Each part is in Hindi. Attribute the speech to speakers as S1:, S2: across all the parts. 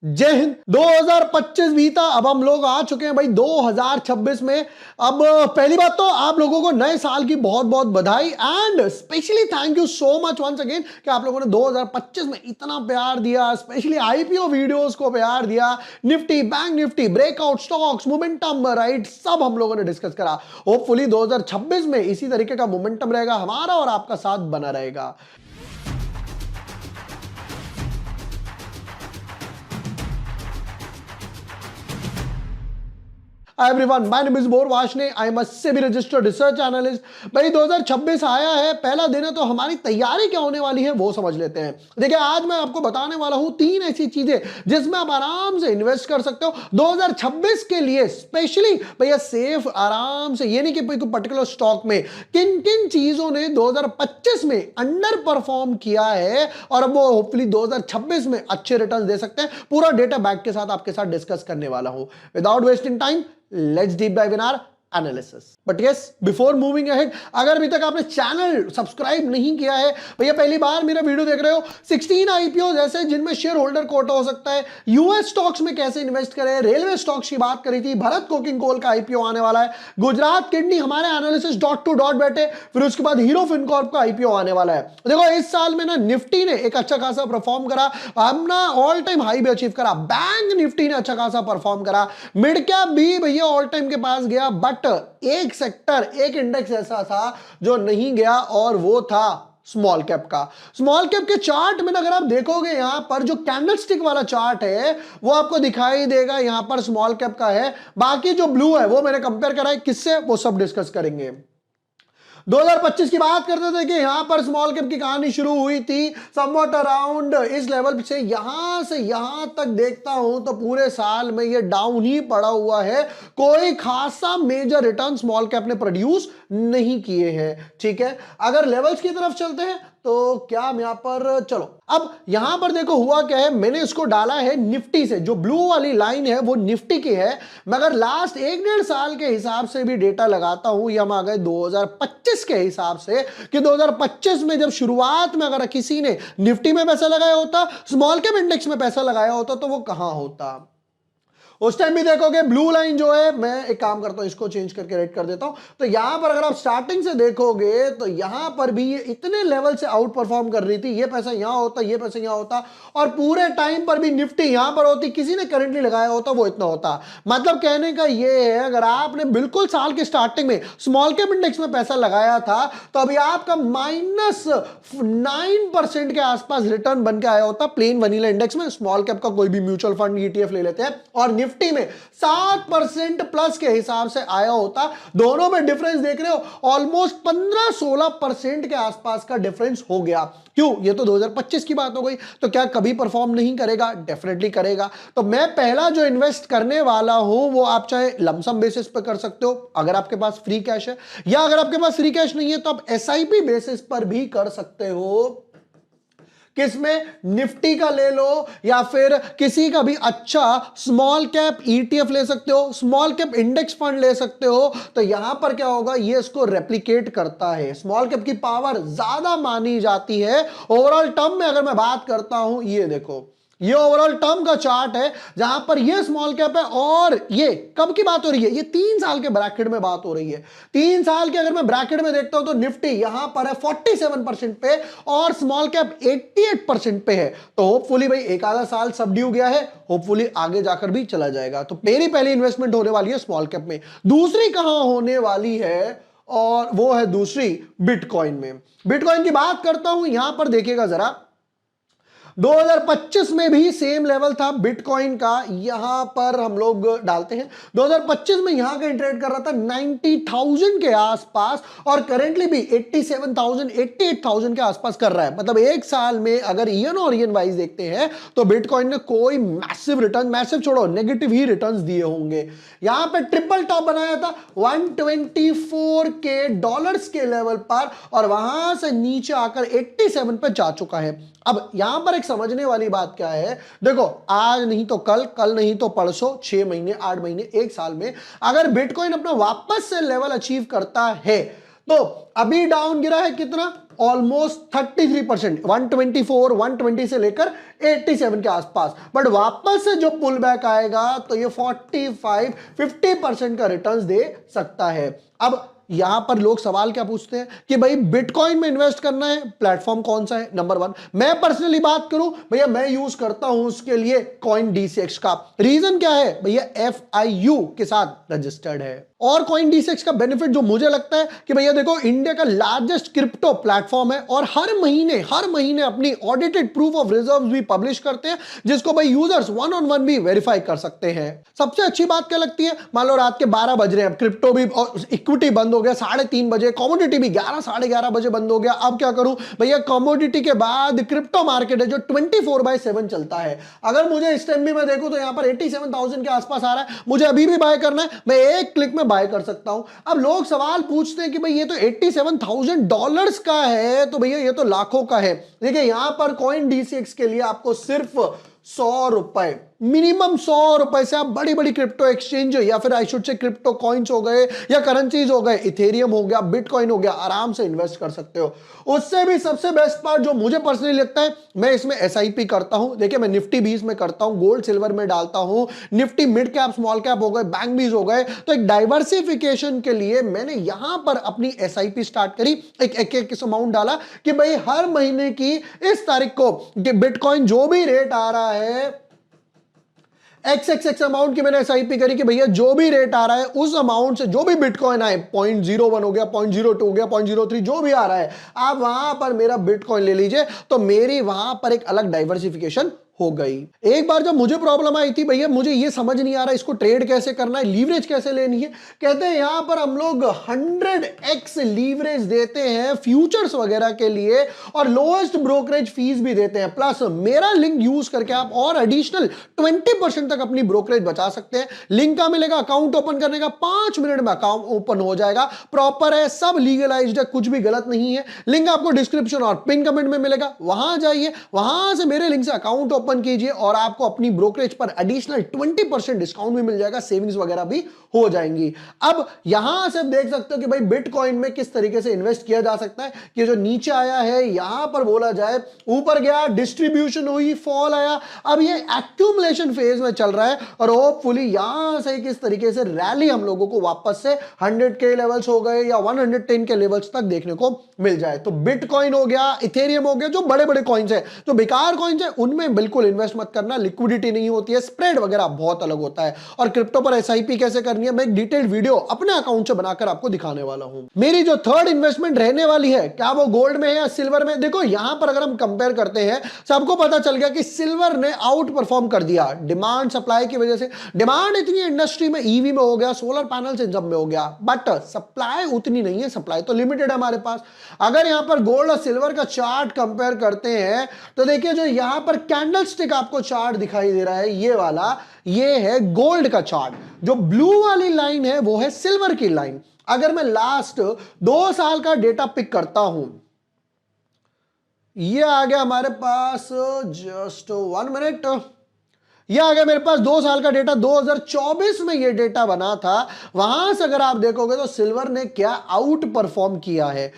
S1: जय हिंद। 2025 बीता, अब हम लोग आ चुके हैं भाई 2026 में। अब पहली बात तो आप लोगों को नए साल की बहुत बहुत बधाई and specially thank you so much once again कि आप लोगों ने 2025 में इतना प्यार दिया, स्पेशली आईपीओ वीडियोस को प्यार दिया। Nifty, bank Nifty, breakout stocks, momentum, right, सब हम लोगों ने डिस्कस करा। होपफुली 2026 में इसी तरीके का मोमेंटम रहेगा, हमारा और आपका साथ बना रहेगा। Hi everyone, my name is Moor Varshney. I am a SEBI registered research analyst. भाई 2026 आया है, पहला दिन है, तो हमारी तैयारी क्या होने वाली है वो समझ लेते हैं। देखिए, आज मैं आपको बताने वाला हूं 3 ऐसी चीजें जिसमें आप आराम से इन्वेस्ट कर सकते हो 2026 के लिए। स्पेशली भैया सेफ, आराम से, ये नहीं कि कोई पर्टिकुलर स्टॉक में किन किन चीजों ने 2025 में अंडर परफॉर्म किया है और अब वो होपफुली 2026 में अच्छे रिटर्न दे सकते हैं। पूरा डेटा बैक के साथ आपके साथ डिस्कस करने वाला हूं। Without wasting time, let's deep dive in our analysis. But yes, before moving ahead, अगर अभी तक आपने चैनल सब्सक्राइब नहीं किया है, भैया पहली बार मेरा वीडियो देख रहे हो, 16 आईपीओ ऐसे जिनमें शेयर होल्डर कोटा हो सकता है, यूएस स्टॉक्स में कैसे इन्वेस्ट करें, रेलवे स्टॉक्स की बात करी थी, भरत कोकिंग कोल का आईपीओ आने वाला है, गुजरात किडनी हमारे एनालिसिस डॉट टू डॉट बैठे, फिर उसके बाद हीरो फिनकॉर्प का आईपीओ आने वाला है। देखो, इस साल में ना निफ्टी ने एक अच्छा खासा परफॉर्म करा, अपना ऑल टाइम हाई भी अचीव करा। बैंक निफ्टी ने अच्छा खासा परफॉर्म करा, मिड कैप भी भैया ऑल टाइम के पास गया, बट एक सेक्टर, एक इंडेक्स ऐसा था जो नहीं गया और वो था स्मॉल कैप का। स्मॉल कैप के चार्ट में अगर आप देखोगे, यहां पर जो कैंडलस्टिक वाला चार्ट है वो आपको दिखाई देगा, यहां पर स्मॉल कैप का है। बाकी जो ब्लू है वो मैंने कंपेयर करा है किससे, वो सब डिस्कस करेंगे। 2025 की बात करते थे कि यहां पर स्मॉल कैप की कहानी शुरू हुई थी समवॉट अराउंड इस लेवल से यहां तक देखता हूं तो पूरे साल में ये डाउन ही पड़ा हुआ है। कोई खासा मेजर रिटर्न स्मॉल कैप ने प्रोड्यूस नहीं किए हैं। ठीक है, अगर लेवल्स की तरफ चलते हैं तो क्या हम यहां पर, चलो अब यहां पर देखो हुआ क्या है। मैंने इसको डाला है निफ्टी से, जो ब्लू वाली लाइन है वो निफ्टी की है। मैं अगर लास्ट 1-1.5 साल के हिसाब से भी डेटा लगाता हूं, या हम आ गए 2025 के हिसाब से कि 2025 में जब शुरुआत में अगर किसी ने निफ्टी में पैसा लगाया होता, स्मॉल कैप इंडेक्स में पैसा लगाया होता, तो वो कहां होता। उस टाइम भी देखोगे ब्लू लाइन जो है, मैं एक काम करता हूं, इसको चेंज करके रेड कर देता हूं, तो यहां पर अगर आप स्टार्टिंग से देखोगे तो यहां पर भी ये इतने लेवल से आउट परफॉर्म कर रही थी। ये पैसा यहां होता, ये पैसा यहां होता, और पूरे टाइम पर भी निफ्टी यहां पर होती, किसी ने करंटली लगाया होता वो इतना होता। मतलब कहने का ये है, अगर आपने बिल्कुल साल के स्टार्टिंग में स्मॉल कैप इंडेक्स में पैसा लगाया था तो अभी आपका -9% के आसपास रिटर्न बन के आया होता प्लेन वनीला इंडेक्स में। स्मॉल कैप का कोई भी म्यूचुअल फंड, ईटीएफ ले लेते हैं, और निफ्टी में 7% प्लस के हिसाब से आया होता। दोनों में डिफरेंस देख रहे हो, ऑलमोस्ट 15-16% के आसपास का डिफरेंस हो गया। क्यों? ये तो 2025 की बात हो गई, तो क्या कभी परफॉर्म नहीं करेगा? डेफिनेटली करेगा। तो मैं पहला जो इन्वेस्ट करने वाला हूं वो आप चाहे लमसम बेसिस पर कर सकते हो अगर आपके पास फ्री कैश है, या अगर आपके पास फ्री कैश नहीं है तो आप एसआईपी बेसिस पर भी कर सकते हो। किसमें? निफ्टी का ले लो, या फिर किसी का भी अच्छा स्मॉल कैप ईटीएफ ले सकते हो, स्मॉल कैप इंडेक्स फंड ले सकते हो। तो यहां पर क्या होगा, ये इसको रेप्लिकेट करता है। स्मॉल कैप की पावर ज्यादा मानी जाती है ओवरऑल टर्म में। अगर मैं बात करता हूं, ये देखो, ये ओवरऑल टर्म का चार्ट है जहां पर ये स्मॉल कैप है, और ये कब की बात हो रही है, ये 3 साल के ब्रैकेट में बात हो रही है। 3 साल के अगर मैं ब्रैकेट में देखता हूं तो निफ्टी यहां पर है 47% पे और स्मॉल कैप 88% पे है। तो होपफुली भाई एक आधा साल सबड्यू गया है, होपफुली आगे जाकर भी चला जाएगा। तो मेरी पहली इन्वेस्टमेंट होने वाली है स्मॉल कैप में। दूसरी कहां होने वाली है, और वो है दूसरी बिटकॉइन में। बिटकॉइन की बात करता हूं, यहां पर देखिएगा जरा, 2025 में भी सेम लेवल था बिटकॉइन का। यहां पर हम लोग डालते हैं 2025 में यहां का ट्रेड कर रहा था 90,000 के आसपास, और करेंटली भी 87,000 88,000 के आसपास कर रहा है। मतलब एक साल में अगर ईयर और ईयर वाइज देखते हैं तो बिटकॉइन ने कोई मैसिव रिटर्न, मैसिव छोड़ो नेगेटिव ही रिटर्न्स दिए होंगे। यहां पे ट्रिपल टॉप बनाया था 124 के डॉलर्स के लेवल पर, और वहां से नीचे आकर 87 पर जा चुका है। अब यहां पर एक समझने वाली बात क्या है, देखो आज नहीं तो कल, कल नहीं तो परसों, 6 महीने, 8 महीने, 1 साल में अगर बिटकॉइन अपना वापस से लेवल अचीव करता है तो अभी डाउन गिरा है कितना, ऑलमोस्ट 33%, 124 120 से लेकर 87 के आसपास। बट वापस से जो पुल बैक आएगा तो ये 45-50% का रिटर्न्स दे सकता है। अब यहां पर लोग सवाल क्या पूछते हैं कि भाई बिटकॉइन में इन्वेस्ट करना है, प्लेटफॉर्म कौन सा है? नंबर 1, मैं पर्सनली बात करूं भैया, मैं यूज करता हूं उसके लिए कॉइन डीसीएक्स का। रीजन क्या है भैया, FIU के साथ रजिस्टर्ड है। और कॉइन डीसीएक्स का बेनिफिट जो मुझे लगता है कि भैया देखो, इंडिया का लार्जेस्ट क्रिप्टो प्लेटफॉर्म है और हर महीने अपनी ऑडिटेड प्रूफ ऑफ रिजर्व भी पब्लिश करते हैं, जिसको भाई यूजर्स 1-on-1 भी वेरीफाई कर सकते हैं। सबसे अच्छी बात क्या लगती है, मान लो रात के 12 बज रहे हैं, क्रिप्टो भी इक्विटी बंद हो गया 3:30 बजे, कमोडिटी भी 11 साढ़े 11 बजे बंद हो गया। अब क्या करूं भैया, कमोडिटी के बाद क्रिप्टो मार्केट है जो 24/7 चलता है। अगर मुझे इस टाइम भी मैं देखूं तो यहां पर 87,000 के आसपास आ रहा है, मुझे अभी भी बाय करना है, मैं एक क्लिक में बाय कर सकता हूं। अब लोग सवाल पूछते हैं कि भाई ये तो $87,000 का है, तो भैया ये तो लाखों का है। देखिए यहां पर कॉइन डीसीएक्स के लिए आपको सिर्फ 100 रुपए, मिनिमम 100 रुपए से आप बड़ी बड़ी क्रिप्टो एक्सचेंज या फिर I should say crypto coins हो गए या करेंसीज हो गए, इथेरियम हो गया, बिटकॉइन हो गया, आराम से इन्वेस्ट कर सकते हो। उससे भी सबसे बेस्ट पार्ट जो मुझे पर्सनली लगता है, मैं इसमें SIP करता हूं। देखिए मैं निफ्टी 20 में करता हूं, गोल्ड सिल्वर में डालता हूं, Nifty mid cap small cap हो गए, बैंक बीज हो गए। तो एक डाइवर्सिफिकेशन के लिए मैंने यहां पर अपनी SIP स्टार्ट करी, एक अमाउंट डाला कि भाई हर महीने की इस तारीख को बिटकॉइन जो भी रेट आ रहा है, एक्स अमाउंट की मैंने SIP करी कि भैया जो भी रेट आ रहा है उस अमाउंट से जो भी बिटकॉइन आए, 0.01 हो गया, 0.02 हो गया, 0.03 जो भी आ रहा है, आप वहां पर मेरा बिटकॉइन ले लीजिए। तो मेरी वहां पर एक अलग डाइवर्सिफिकेशन हो गई। एक बार जब मुझे प्रॉब्लम आई थी भैया, मुझे ये समझ नहीं आ रहा इसको ट्रेड कैसे करना है, लीवरेज कैसे लेनी है। कहते हैं यहां पर हम लोग 100x लीवरेज देते हैं फ्यूचर्स वगैरह के लिए और लोएस्ट ब्रोकरेज फीस भी देते हैं, प्लस मेरा लिंक यूज करके आप और एडिशनल 20% तक अपनी ब्रोकरेज बचा सकते हैं। लिंक का मिलेगा, अकाउंट ओपन करने का 5 मिनट में अकाउंट ओपन हो जाएगा, प्रॉपर है, सब लीगलाइज्ड है, कुछ भी गलत नहीं है। लिंक आपको डिस्क्रिप्शन और पिन कमेंट में मिलेगा, वहां जाइए, वहां से मेरे लिंक से अकाउंट ओपन कीजिए और आपको अपनी ब्रोकरेज पर एडिशनल 20% डिस्काउंट भी मिल जाएगा, सेविंग्स वगैरह भी हो जाएंगी। अब यहां से देख सकते हो कि भाई बिटकॉइन में किस तरीके से इन्वेस्ट किया जा सकता है कि जो नीचे आया है, यहां पर बोला जाए ऊपर गया, डिस्ट्रीब्यूशन हुई, फॉल आया, अब ये एक्यूमुलेशन फेज में चल रहा है और होपफुली यहां से किस तरीके से रैली हम लोगों को वापस से 100 के लेवल्स हो गए या 110 के लेवल्स तक देखने को मिल जाए। तो बिटकॉइन हो गया, इथेरियम हो गया, जो बड़े बड़े कॉइन्स है, जो बेकार कॉइन्स है, उनमें बिल्कुल इन्वेस्ट मत करना, लिक्विडिटी नहीं होती है, स्प्रेड वगैरह बहुत अलग होता है। और क्रिप्टो पर SIP कैसे करनी है, मैं एक डिटेल्ड वीडियो अपने अकाउंट से बनाकर आपको दिखाने वाला हूं। मेरी जो थर्ड इन्वेस्टमेंट रहने वाली है, क्या वो गोल्ड में है या सिल्वर में? देखो यहां पर अगर हम कंपेयर करते हैं, सबको पता चल गया कि सिल्वर ने आउट परफॉर्म कर दिया डिमांड सप्लाई की वजह से। डिमांड इतनी इंडस्ट्री में, EV में हो गया, सोलर पैनल इन सब में हो गया, बट सप्लाई उतनी नहीं है, सप्लाई तो लिमिटेड है हमारे पास। अगर यहां पर गोल्ड और सिल्वर का चार्ट कंपेयर करते हैं तो देखिए जो यहां पर कैंडलस्टिक आपको चार्ट दिखाई दे रहा है, ये वाला, ये है गोल्ड का चार्ट, जो ब्लू वाली लाइन है वो है सिल्वर की लाइन। अगर मैं लास्ट 2 साल का डेटा पिक करता हूं, ये आ गया हमारे पास, जस्ट 1 मिनट, यह आ गया मेरे पास 2 साल का डेटा, 2024 में यह डेटा बना था। वहां से अगर आप देखोगे तो सिल्वर ने क्या आउट परफॉर्म किया है।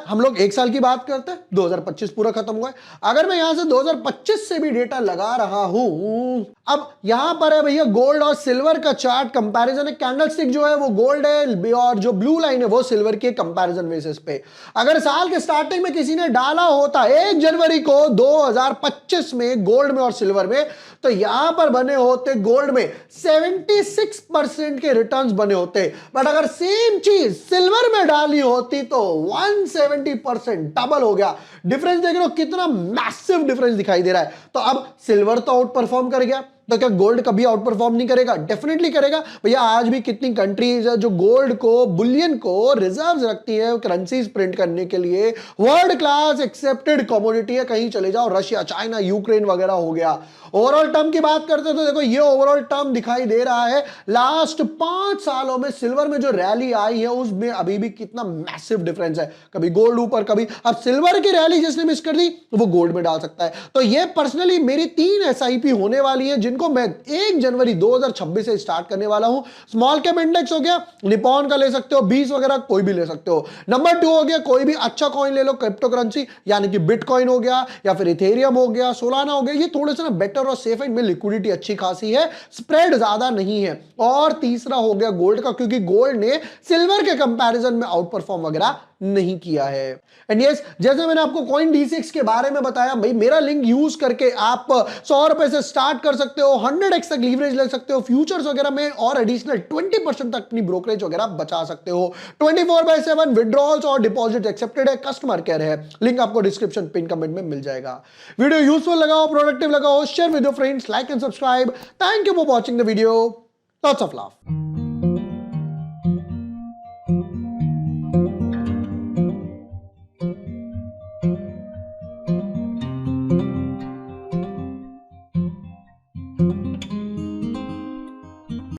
S1: हम लोग 1 साल की बात करते हैं, 2025 पूरा खत्म हुआ है। अगर मैं यहां से 2025 से भी डेटा लगा रहा हूं, अब यहां पर है भैया गोल्ड और सिल्वर का चार्ट कंपैरिजन है। कैंडलस्टिक जो है वो गोल्ड है और जो ब्लू लाइन है वो सिल्वर के कंपैरिजन बेसिस पे। अगर साल के स्टार्टिंग में किसी ने डाला होता 1 जनवरी को 2025 में गोल्ड में और सिल्वर में, तो यहां पर बने होते गोल्ड में 76% के रिटर्न्स बने होते। बट अगर सेम चीज सिल्वर में डाली होती तो 170% डबल हो गया। डिफरेंस देख रहे हो कितना मैसिव डिफरेंस दिखाई दे रहा है। तो अब सिल्वर तो आउट परफॉर्म कर गया, तो क्या गोल्ड कभी आउट परफॉर्म नहीं करेगा? डेफिनेटली करेगा भैया। आज भी कितनी कंट्रीज है जो गोल्ड को, बुलियन को रिजर्व्स रखती है करेंसीज प्रिंट करने के लिए। वर्ल्ड क्लास एक्सेप्टेड कमोडिटी है, कहीं चले जाओ, रशिया, चाइना, यूक्रेन वगैरह हो गया। ओवरऑल टर्म की बात करते हैं तो देखो ये ओवरऑल टर्म दिखाई दे रहा है। लास्ट 5 सालों में सिल्वर में जो रैली आई है उसमें अभी भी कितना मैसिव डिफरेंस है। कभी गोल्ड ऊपर, कभी, अब सिल्वर की रैली जिसने मिस कर दी वो गोल्ड में डाल सकता है। तो ये पर्सनली मेरी 3 SIP होने वाली है जिनमें जिनको मैं 1 जनवरी 2026 से स्टार्ट करने वाला हूं। स्मॉल कैप इंडेक्स हो गया, निपॉन का ले सकते हो, 20 वगैरह कोई भी ले सकते हो। नंबर 2 हो गया, कोई भी अच्छा कॉइन ले लो, क्रिप्टो करेंसी यानी कि बिटकॉइन हो गया या फिर इथेरियम हो गया, सोलाना हो गया। ये थोड़े से ना बेटर और सेफ है, इनमें लिक्विडिटी अच्छी खासी है, स्प्रेड ज्यादा नहीं है। और तीसरा हो गया गोल्ड का, क्योंकि गोल्ड ने सिल्वर के कंपैरिजन में आउट परफॉर्म वगैरह नहीं किया है। एंड यस, जैसे मैंने आपको कॉइन D6 के बारे में बताया, भाई मेरा लिंक यूज करके आप 100 रुपए से स्टार्ट कर सकते हो, 100x तक लीवरेज ले सकते हो फ्यूचर्स वगैरह में, और एडिशनल 20% तक अपनी ब्रोकरेज वगैरह बचा सकते हो। 24/7 विड्रॉल्स और डिपॉजिट एक्सेप्टेड है, कस्टमर केयर है। लिंक आपको डिस्क्रिप्शन पिन कमेंट में मिल जाएगा। वीडियो यूजफुल लगा हो, प्रोडक्टिव लगा हो, share with your friends, like and subscribe. Thank you for watching the video. Lots of love.